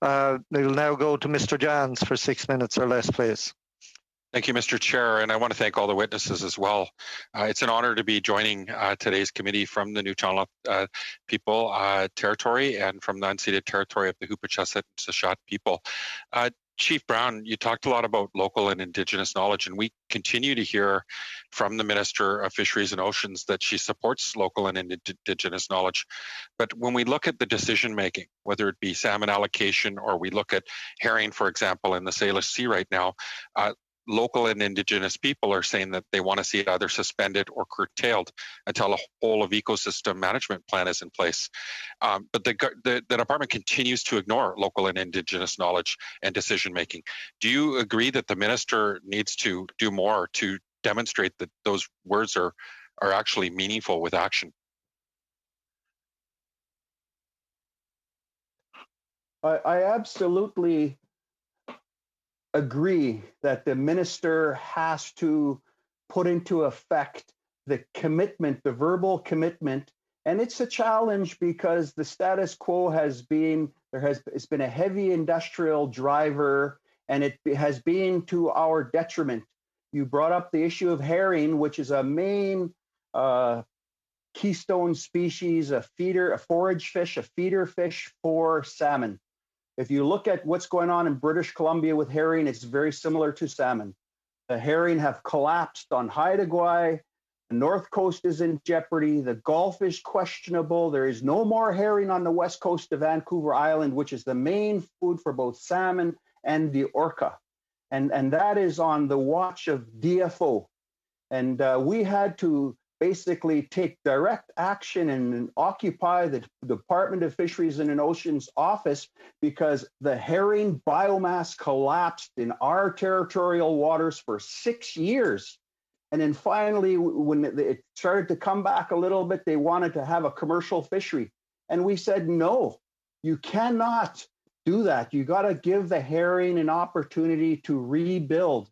We'll now go to Mr. Johns for 6 minutes or less, please. Thank you, Mr. Chair, and I want to thank all the witnesses as well. It's an honor to be joining today's committee from the Nuu-chah-nulth people territory and from the unceded territory of the Hoopa-Chesed and Sashat people. Chief Brown, you talked a lot about local and Indigenous knowledge, and we continue to hear from the Minister of Fisheries and Oceans that she supports local and Indigenous knowledge. But when we look at the decision-making, whether it be salmon allocation or we look at herring, for example, in the Salish Sea right now, local and Indigenous people are saying that they want to see it either suspended or curtailed until a whole of ecosystem management plan is in place. But the department continues to ignore local and Indigenous knowledge and decision making. Do you agree that the minister needs to do more to demonstrate that those words are actually meaningful with action? I absolutely agree that the minister has to put into effect the commitment, the verbal commitment, and it's a challenge because the status quo has been, it's been a heavy industrial driver, and it has been to our detriment. You brought up the issue of herring, which is a main keystone species, a forage fish, a feeder fish for salmon. If you look at what's going on in British Columbia with herring, it's very similar to salmon. The herring have collapsed on Haida Gwaii. The North Coast is in jeopardy. The Gulf is questionable. There is no more herring on the west coast of Vancouver Island, which is the main food for both salmon and the orca. And that is on the watch of DFO. And we had to basically take direct action and occupy the Department of Fisheries and Oceans office because the herring biomass collapsed in our territorial waters for 6 years. And then finally, when it started to come back a little bit, they wanted to have a commercial fishery. And we said, no, you cannot do that. You got to give the herring an opportunity to rebuild.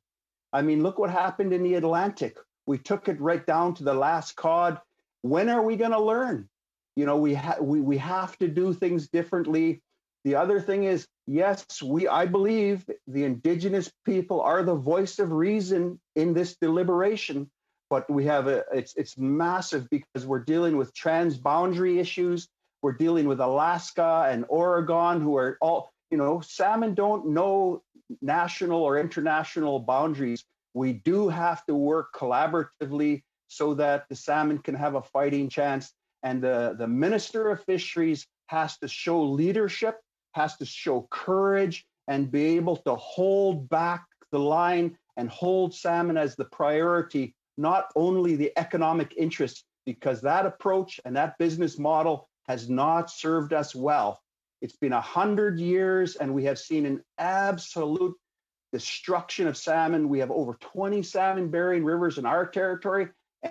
I mean, look what happened in the Atlantic. We took it right down to the last cod. When are we going to learn? You know, we have to do things differently. The other thing is, yes, I believe the Indigenous people are the voice of reason in this deliberation, but we have it's massive because we're dealing with transboundary issues. We're dealing with Alaska and Oregon, who are all, you know, salmon don't know national or international boundaries. We do have to work collaboratively so that the salmon can have a fighting chance. And the Minister of Fisheries has to show leadership, has to show courage, and be able to hold back the line and hold salmon as the priority, not only the economic interests, because that approach and that business model has not served us well. It's been 100 years, and we have seen an absolute destruction of salmon. We have over 20 salmon-bearing rivers in our territory,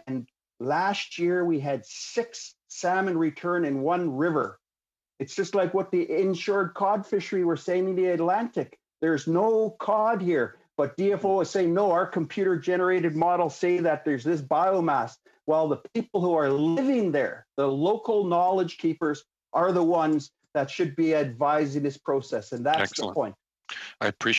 and last year we had 6 salmon return in one river. It's just like what the inshore cod fishery were saying in the Atlantic. There's no cod here, but DFO is saying, no, our computer-generated models say that there's this biomass. Well, the people who are living there, the local knowledge keepers, are the ones that should be advising this process, and that's Excellent. The point. I appreciate